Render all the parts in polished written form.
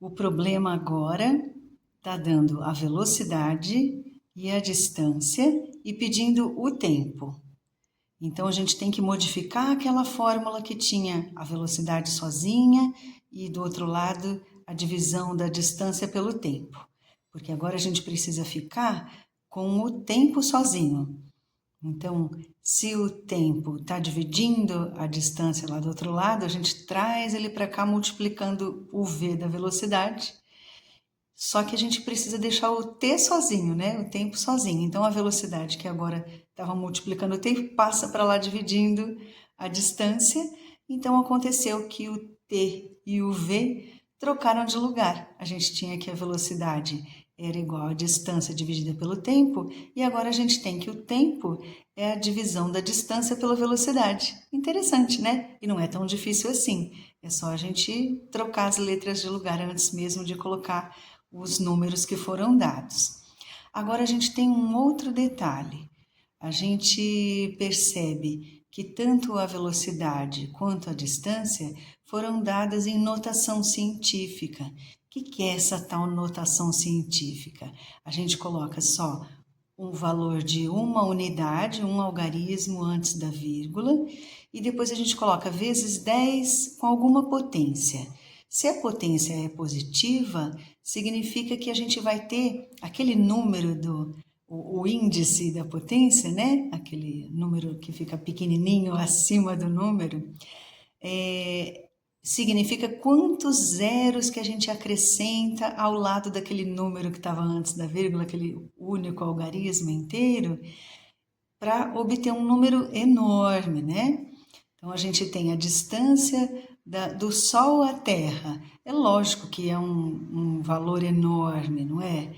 O problema agora está dando a velocidade e a distância e pedindo o tempo. Então, a gente tem que modificar aquela fórmula que tinha a velocidade sozinha e, do outro lado, a divisão da distância pelo tempo. Porque agora a gente precisa ficar com o tempo sozinho. Então, se o tempo está dividindo a distância lá do outro lado, a gente traz ele para cá multiplicando o v da velocidade. Só que a gente precisa deixar o t sozinho, né? O tempo sozinho. Então, a velocidade que agora estava multiplicando o tempo passa para lá dividindo a distância. Então, aconteceu que o t e o v trocaram de lugar. A gente tinha que a velocidade era igual à distância dividida pelo tempo, e agora a gente tem que o tempo é a divisão da distância pela velocidade. Interessante, né? E não é tão difícil assim. É só a gente trocar as letras de lugar antes mesmo de colocar os números que foram dados. Agora a gente tem um outro detalhe. A gente percebe que tanto a velocidade quanto a distância foram dadas em notação científica. O que é essa tal notação científica? A gente coloca só um valor de uma unidade, um algarismo antes da vírgula, e depois a gente coloca vezes 10 com alguma potência. Se a potência é positiva, significa que a gente vai ter aquele número o índice da potência, né? Aquele número que fica pequenininho acima do número, significa quantos zeros que a gente acrescenta ao lado daquele número que estava antes da vírgula, aquele único algarismo inteiro, para obter um número enorme, né? Então, a gente tem a distância do Sol à Terra. É lógico que é um valor enorme, não é?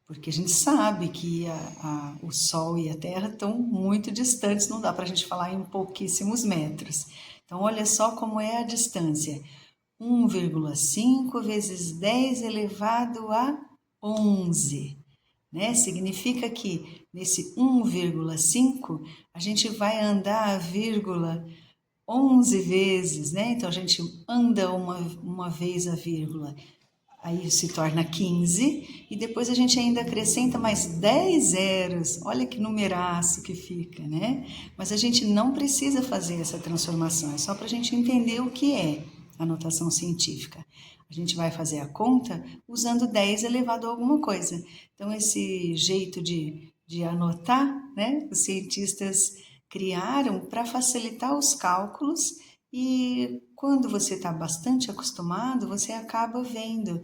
Porque a gente sabe que o Sol e a Terra estão muito distantes, não dá para a gente falar em pouquíssimos metros. Então, olha só como é a distância. 1,5 vezes 10 elevado a 11. Né? Significa que nesse 1,5 a gente vai andar a vírgula 11 vezes, né? Então a gente anda uma vez a vírgula, aí se torna 15, e depois a gente ainda acrescenta mais 10 zeros. Olha que numeraço que fica, né? Mas a gente não precisa fazer essa transformação, é só para a gente entender o que é a notação científica. A gente vai fazer a conta usando 10 elevado a alguma coisa. Então, esse jeito de anotar, né? Os cientistas criaram para facilitar os cálculos, e quando você está bastante acostumado, você acaba vendo,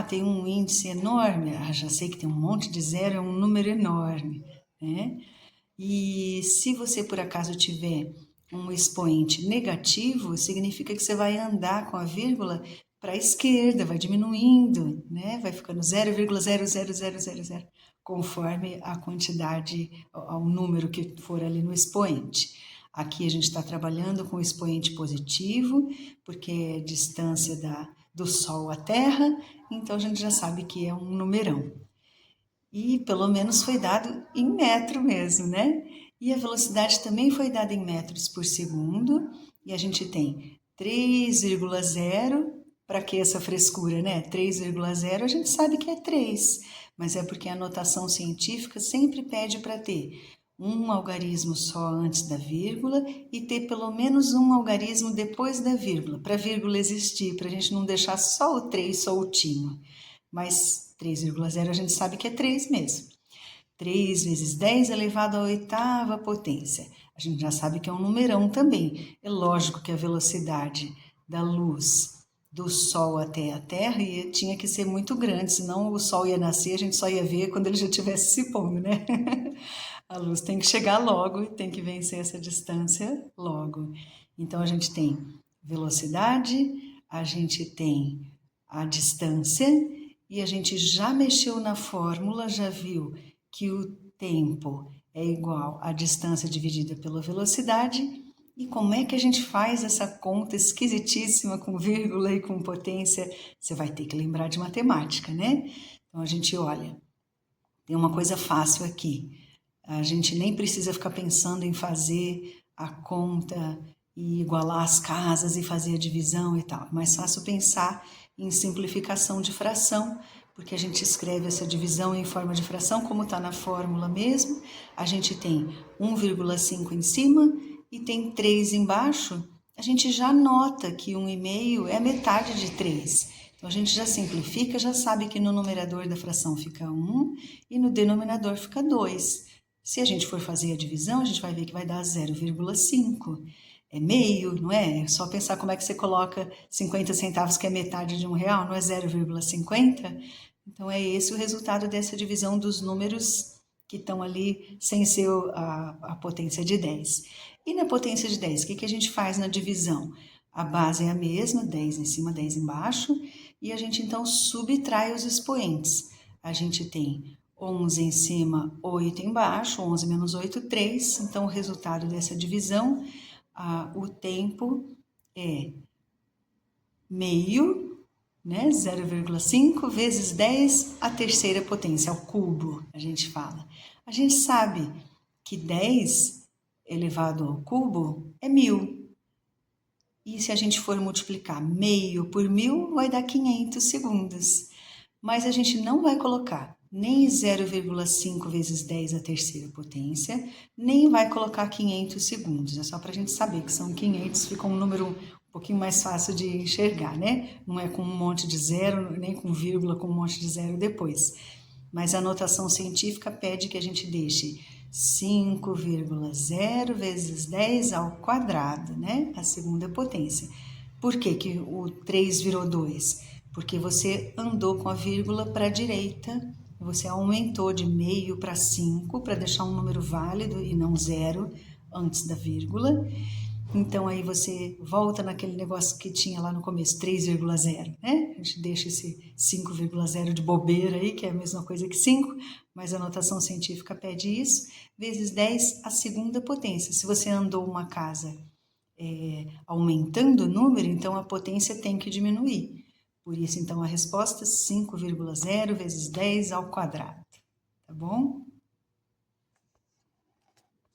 tem um índice enorme, já sei que tem um monte de zero, é um número enorme, né? E se você por acaso tiver um expoente negativo, significa que você vai andar com a vírgula para a esquerda, vai diminuindo, né? Vai ficando 0,00000, conforme a quantidade, ao número que for ali no expoente. Aqui a gente está trabalhando com o expoente positivo, porque é distância do Sol à Terra, então a gente já sabe que é um numerão. E pelo menos foi dado em metro mesmo, né? E a velocidade também foi dada em metros por segundo, e a gente tem 3,0, para que essa frescura, né? 3,0 a gente sabe que é 3, mas é porque a notação científica sempre pede para ter um algarismo só antes da vírgula e ter pelo menos um algarismo depois da vírgula, para a vírgula existir, para a gente não deixar só o 3 soltinho. Mas 3,0 a gente sabe que é 3 mesmo. 3 vezes 10 elevado à oitava potência. A gente já sabe que é um numerão também. É lógico que a velocidade da luz do Sol até a Terra tinha que ser muito grande, senão o Sol ia nascer, a gente só ia ver quando ele já estivesse se pondo, né? A luz tem que chegar logo e tem que vencer essa distância logo. Então, a gente tem velocidade, a gente tem a distância, e a gente já mexeu na fórmula, já viu que o tempo é igual à distância dividida pela velocidade. E como é que a gente faz essa conta esquisitíssima com vírgula e com potência? Você vai ter que lembrar de matemática, né? Então a gente olha, tem uma coisa fácil aqui. A gente nem precisa ficar pensando em fazer a conta e igualar as casas e fazer a divisão e tal. É mais fácil pensar em simplificação de fração, porque a gente escreve essa divisão em forma de fração, como está na fórmula mesmo. A gente tem 1,5 em cima e tem 3 embaixo. A gente já nota que 1,5 é metade de 3. Então, a gente já simplifica, já sabe que no numerador da fração fica 1 e no denominador fica 2. Se a gente for fazer a divisão, a gente vai ver que vai dar 0,5. É meio, não é? É só pensar como é que você coloca 50 centavos, que é metade de R$1, não é 0,50? Então, é esse o resultado dessa divisão dos números que estão ali sem ser a potência de 10. E na potência de 10, o que a gente faz na divisão? A base é a mesma, 10 em cima, 10 embaixo, e a gente então subtrai os expoentes. A gente tem 11 em cima, 8 embaixo, 11 menos 8, 3. Então, o resultado dessa divisão, o tempo é meio, né? 0,5 vezes 10 a terceira potência, ao cubo, a gente fala. A gente sabe que 10 elevado ao cubo é 1000. E se a gente for multiplicar meio por 1000, vai dar 500 segundos. Mas a gente não vai colocar nem 0,5 vezes 10 a terceira potência, nem vai colocar 500 segundos. É só para a gente saber que são 500, fica um número um pouquinho mais fácil de enxergar, né? Não é com um monte de zero, nem com vírgula, com um monte de zero depois. Mas a notação científica pede que a gente deixe 5,0 vezes 10 ao quadrado, né? A segunda potência. Por que que o 3 virou 2? Porque você andou com a vírgula para a direita, você aumentou de meio para 5 para deixar um número válido e não zero antes da vírgula. Então, aí você volta naquele negócio que tinha lá no começo, 3,0, né? A gente deixa esse 5,0 de bobeira aí, que é a mesma coisa que 5, mas a notação científica pede isso, vezes 10 a segunda potência. Se você andou uma casa aumentando o número, então a potência tem que diminuir. Por isso, então, a resposta é 5,0 vezes 10 ao quadrado, tá bom?